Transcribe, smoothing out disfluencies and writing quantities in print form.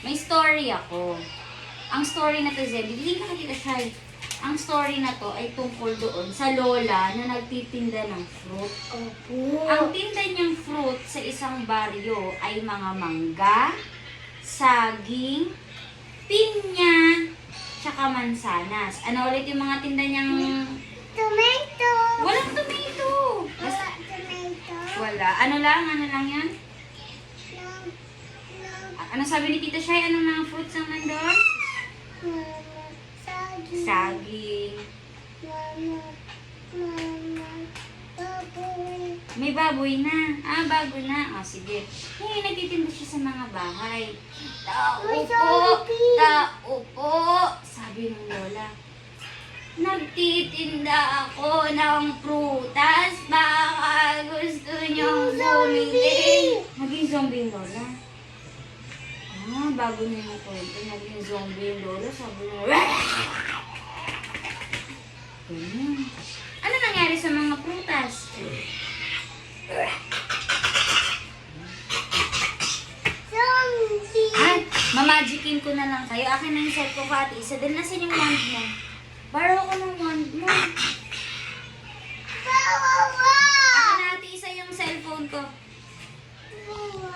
May story ako. Ang story na to, Zebby, hindi ka kita siya. Ang story na to ay tungkol doon sa lola na nagtitinda ng fruit. Opo. Ang tinda niyang fruit sa isang baryo ay mga mangga, saging, pinya, tsaka mansanas. Ano ulit yung mga tinda niyang... Tomato. Walang tomato. Wala tomato. Wala. Ano lang yan? No. Ano sabi ni Tita Shai? Anong mga fruits ang nandun? Saging. Saging. Mama. Baboy. May baboy na. Bago na. Sige. Nagtitinda siya sa mga bahay. Tao May po! zombie. Tao po! Sabi ng lola. Nagtitinda ako ng prutas. Baka gusto niyong bumili. Naging zombie yung lola. Bago na yung kwento. Naging zombie yung lola. Sabi niya, ganyan. Ano nangyari sa mga prutas? Zombie. Mamagicin ko na lang kayo. Akin na yung cellphone ko, Ate Isa. Dahil nasan yung wand mo? Borrow ko ng